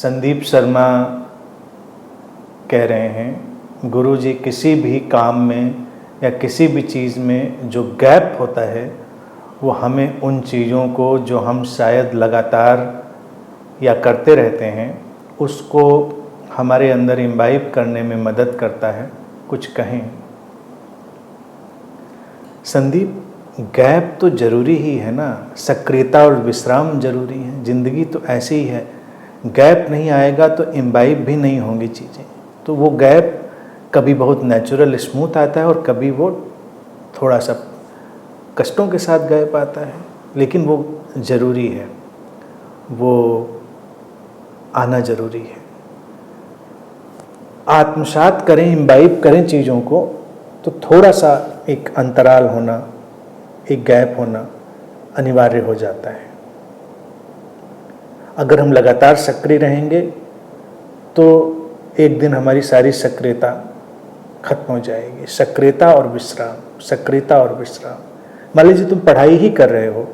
संदीप शर्मा कह रहे हैं, गुरुजी किसी भी काम में या किसी भी चीज़ में जो गैप होता है वो हमें उन चीज़ों को जो हम शायद लगातार या करते रहते हैं उसको हमारे अंदर इम्बाइब करने में मदद करता है। कुछ कहें संदीप, गैप तो ज़रूरी ही है ना, सक्रियता और विश्राम जरूरी है। ज़िंदगी तो ऐसी ही है, गैप नहीं आएगा तो इम्बाइब भी नहीं होंगी चीज़ें। तो वो गैप कभी बहुत नेचुरल स्मूथ आता है और कभी वो थोड़ा सा कष्टों के साथ गैप आता है, लेकिन वो ज़रूरी है, वो आना ज़रूरी है। आत्मसात करें, इम्बाइब करें चीज़ों को, तो थोड़ा सा एक अंतराल होना, एक गैप होना अनिवार्य हो जाता है। अगर हम लगातार सक्रिय रहेंगे तो एक दिन हमारी सारी सक्रियता खत्म हो जाएगी। सक्रियता और विश्राम, सक्रियता और विश्राम। मान लीजिए तुम पढ़ाई ही कर रहे हो,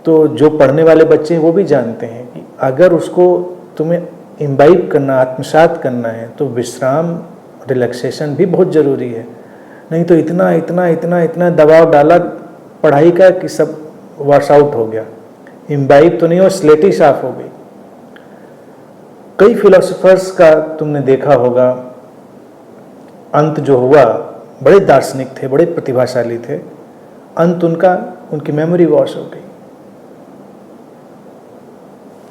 तो जो पढ़ने वाले बच्चे हैं वो भी जानते हैं कि अगर उसको तुम्हें इम्बाइब करना, आत्मसात करना है तो विश्राम, रिलैक्सेशन भी बहुत ज़रूरी है। नहीं तो इतना इतना इतना इतना दबाव डाला पढ़ाई का कि सब वॉश आउट हो गया, इम्बाइब तो नहीं हो, स्लेट ही साफ हो गई। कई फिलोसोफर्स का तुमने देखा होगा, अंत जो हुआ, बड़े दार्शनिक थे, बड़े प्रतिभाशाली थे, अंत उनकी मेमोरी वॉश हो गई,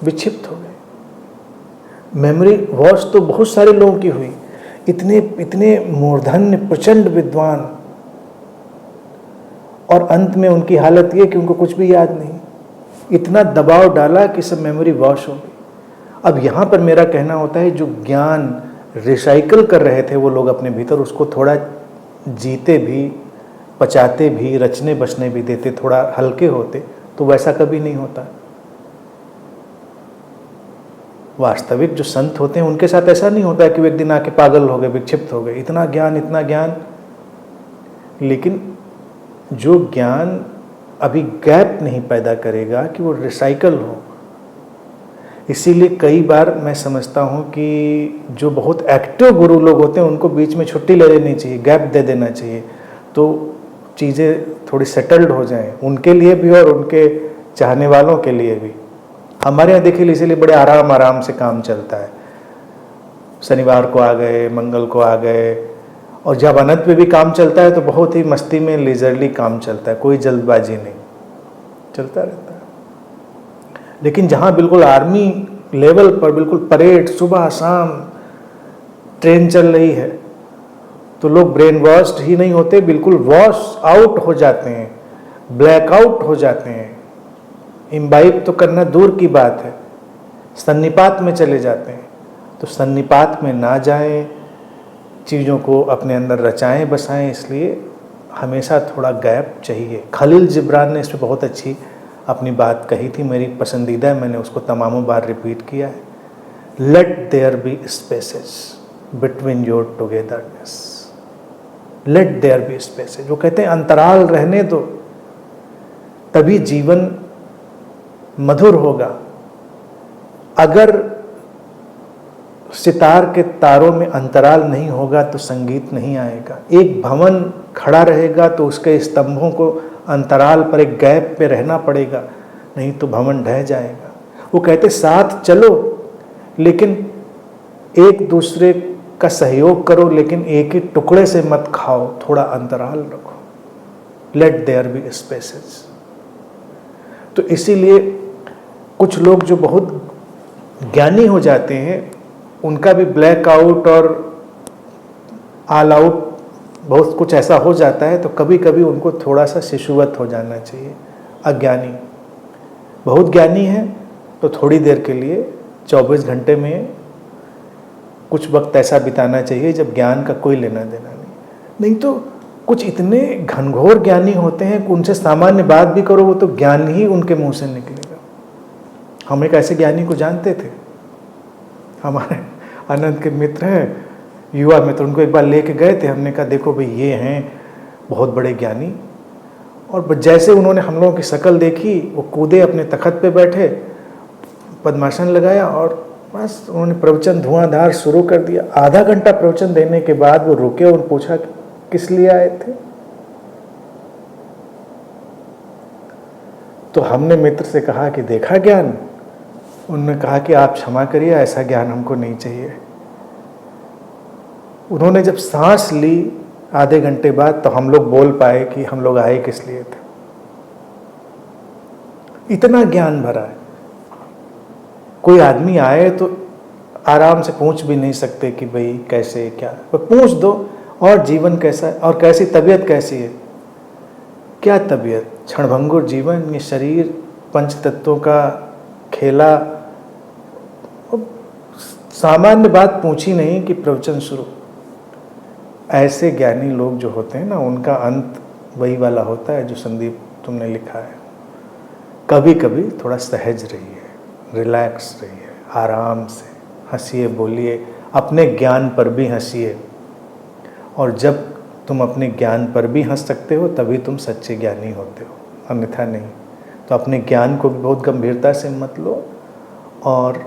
विक्षिप्त हो गए। मेमोरी वॉश तो बहुत सारे लोगों की हुई, इतने इतने मूर्धन्य प्रचंड विद्वान, और अंत में उनकी हालत ये कि उनको कुछ भी याद नहीं। इतना दबाव डाला कि सब मेमोरी वॉश हो गई। अब यहाँ पर मेरा कहना होता है, जो ज्ञान रिसाइकल कर रहे थे वो लोग अपने भीतर, उसको थोड़ा जीते भी, पचाते भी, रचने बचने भी देते, थोड़ा हल्के होते, तो वैसा कभी नहीं होता। वास्तविक जो संत होते हैं उनके साथ ऐसा नहीं होता है कि वो एक दिन आके पागल हो गए, विक्षिप्त हो गए, इतना ज्ञान। लेकिन जो ज्ञान अभी गैप नहीं पैदा करेगा कि वो रिसाइकल हो। इसीलिए कई बार मैं समझता हूँ कि जो बहुत एक्टिव गुरु लोग होते हैं उनको बीच में छुट्टी ले लेनी चाहिए, गैप दे देना चाहिए, तो चीज़ें थोड़ी सेटल्ड हो जाएं, उनके लिए भी और उनके चाहने वालों के लिए भी। हमारे यहाँ देखिए, इसीलिए बड़े आराम से काम चलता है। शनिवार को आ गए, मंगल को आ गए, और जब अनंत में भी काम चलता है तो बहुत ही मस्ती में, लेजरली काम चलता है, कोई जल्दबाजी नहीं, चलता रहता है। लेकिन जहाँ बिल्कुल आर्मी लेवल पर बिल्कुल परेड, सुबह शाम ट्रेन चल रही है, तो लोग ब्रेन वॉश्ड ही नहीं होते, बिल्कुल वॉश आउट हो जाते हैं, ब्लैकआउट हो जाते हैं। इम्बाइब तो करना दूर की बात है, सन्निपात में चले जाते हैं। तो सन्निपात में ना जाएं, चीज़ों को अपने अंदर रचाएं बसाएं, इसलिए हमेशा थोड़ा गैप चाहिए। खलील जिब्रान ने इस पर बहुत अच्छी अपनी बात कही थी, मेरी पसंदीदा है, मैंने उसको तमामों बार रिपीट किया है। Let there be spaces between your togetherness, let there be spaces. वो कहते हैं अंतराल रहने दो, तभी जीवन मधुर होगा। अगर सितार के तारों में अंतराल नहीं होगा तो संगीत नहीं आएगा। एक भवन खड़ा रहेगा तो उसके स्तंभों को अंतराल पर, एक गैप पे रहना पड़ेगा, नहीं तो भवन ढह जाएगा। वो कहते साथ चलो, लेकिन एक दूसरे का सहयोग करो, लेकिन एक ही टुकड़े से मत खाओ, थोड़ा अंतराल रखो। Let there be spaces. तो इसीलिए कुछ लोग जो बहुत ज्ञानी हो जाते हैं उनका भी ब्लैक आउट और ऑल आउट बहुत कुछ ऐसा हो जाता है, तो कभी कभी उनको थोड़ा सा शिशुवत हो जाना चाहिए। अज्ञानी बहुत ज्ञानी है तो थोड़ी देर के लिए 24 घंटे में कुछ वक्त ऐसा बिताना चाहिए जब ज्ञान का कोई लेना देना नहीं तो कुछ इतने घनघोर ज्ञानी होते हैं कि उनसे सामान्य बात भी करो वो तो ज्ञान ही उनके मुंह से निकलेगा। हम एक ऐसे ज्ञानी को जानते थे, हमारे आनंद के मित्र हैं, युवा मित्र, उनको एक बार लेके गए थे। हमने कहा देखो भाई ये हैं बहुत बड़े ज्ञानी, और जैसे उन्होंने हम लोगों की शक्ल देखी वो कूदे, अपने तख्त पे बैठे, पद्मासन लगाया और बस उन्होंने प्रवचन धुआंधार शुरू कर दिया। आधा घंटा प्रवचन देने के बाद वो रुके और पूछा कि किस लिए आए थे। तो हमने मित्र से कहा कि देखा ज्ञान। उन्होंने कहा कि आप क्षमा करिए, ऐसा ज्ञान हमको नहीं चाहिए। उन्होंने जब सांस ली आधे घंटे बाद, तो हम लोग बोल पाए कि हम लोग आए किस लिए थे। इतना ज्ञान भरा है। कोई आदमी आए तो आराम से पूछ भी नहीं सकते कि भाई कैसे क्या, पूछ दो और जीवन कैसा है और कैसी तबीयत कैसी है। क्या तबीयत, क्षणभंगुर जीवन, ये शरीर पंच तत्वों का खेला। सामान्य बात पूछी नहीं कि प्रवचन शुरू। ऐसे ज्ञानी लोग जो होते हैं ना, उनका अंत वही वाला होता है जो संदीप तुमने लिखा है। कभी कभी थोड़ा सहज रहिए, रिलैक्स रहिए, आराम से हंसिए, बोलिए, अपने ज्ञान पर भी हंसिए। और जब तुम अपने ज्ञान पर भी हंस सकते हो तभी तुम सच्चे ज्ञानी होते हो, अन्यथा नहीं। तो अपने ज्ञान को भी बहुत गंभीरता से मत लो। और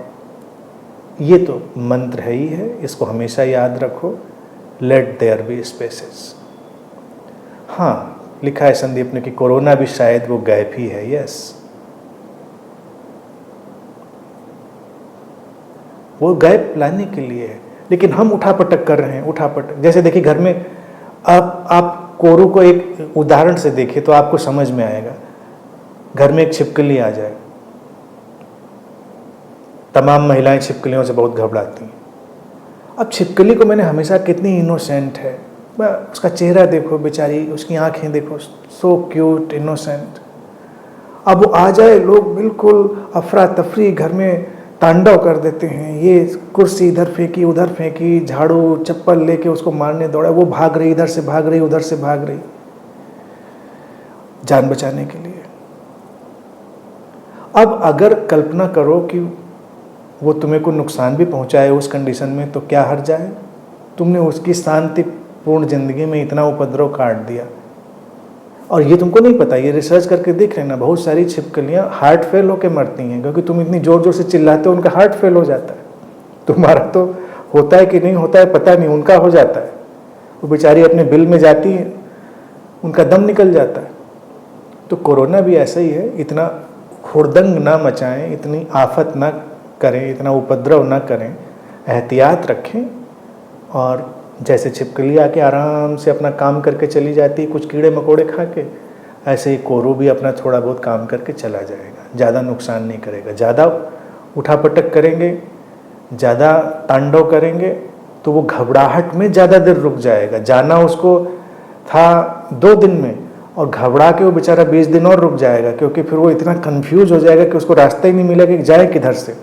ये तो मंत्र है ही है, इसको हमेशा याद रखो, लेट देयर बी स्पेसेस। हाँ, लिखा है संदीप ने कि कोरोना भी शायद वो गैप ही है। यस, वो गैप लाने के लिए है, लेकिन हम उठापटक कर रहे हैं, उठापटक। जैसे देखिए घर में आप कोरू को एक उदाहरण से देखिए तो आपको समझ में आएगा। घर में एक छिपकली आ जाए, तमाम महिलाएं छिपकलियों से बहुत घबराती हैं। अब छिपकली को मैंने हमेशा, कितनी इनोसेंट है, उसका चेहरा देखो बेचारी, उसकी आंखें देखो, सो क्यूट, इनोसेंट। अब वो आ जाए, लोग बिल्कुल अफरा तफरी घर में तांडव कर देते हैं। ये कुर्सी इधर फेंकी, उधर फेंकी, झाड़ू चप्पल लेके उसको मारने दौड़ा। वो भाग रही, इधर से भाग रही, उधर से भाग रही, जान बचाने के लिए। अब अगर कल्पना करो कि वो तुम्हें को नुकसान भी पहुंचाए उस कंडीशन में, तो क्या हर्ज है। तुमने उसकी शांतिपूर्ण जिंदगी में इतना उपद्रव काट दिया। और ये तुमको नहीं पता, ये रिसर्च करके देख लेना, बहुत सारी छिपकलियां हार्ट फेल होकर मरती हैं, क्योंकि तुम इतनी जोर जोर से चिल्लाते हो, उनका हार्ट फेल हो जाता है। तुम्हारा तो होता है कि नहीं होता है पता नहीं, उनका हो जाता है। वो बेचारी अपने बिल में जाती है, उनका दम निकल जाता है। तो कोरोना भी ऐसा ही है। इतना हुड़दंग ना मचाएं, इतनी आफत ना करें, इतना उपद्रव ना करें, एहतियात रखें। और जैसे छिपकली आके आराम से अपना काम करके चली जाती है, कुछ कीड़े मकोड़े खा के, ऐसे ही कोरू भी अपना थोड़ा बहुत काम करके चला जाएगा, ज़्यादा नुकसान नहीं करेगा। ज़्यादा उठापटक करेंगे, ज़्यादा तांडव करेंगे तो वो घबराहट में ज़्यादा देर रुक जाएगा। जाना उसको था 2 दिन में, और घबरा के वो बेचारा 20 दिन और रुक जाएगा, क्योंकि फिर वो इतना कंफ्यूज हो जाएगा कि उसको रास्ता ही नहीं मिलेगा कि जाए किधर से।